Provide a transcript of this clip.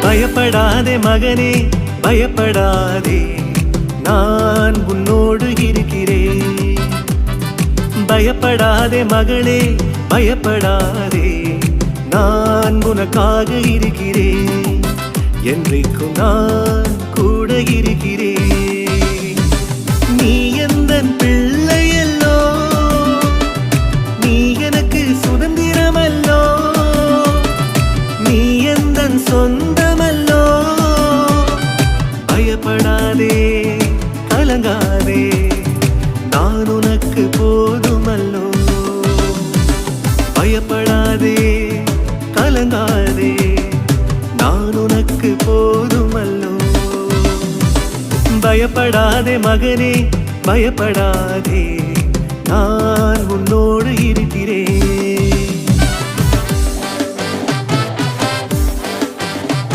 பயப்படாதே மகனே பயப்படாதே நான் உன்னோடு இருக்கிறேன். பயப்படாதே மகளே பயப்படாதே நான் உனக்காக இருக்கிறேன். என்றைக்கும் நான் கூட இருக்கிறேன். நீ எந்தன் பிள்ளையல்லோ நீ எனக்கு சுதந்திரமல்லோ நீ எந்தன் சொந்தமல்லோ. பயப்படாதே கலங்காதே நான் உனக்கு போதுமல்லோ. பயப்படாதே கலங்காதே நான் உனக்கு போதுமல்லோ. பயப்படாதே மகனே பயப்படாதே நான் உன்னோடு இருக்கிறேன்.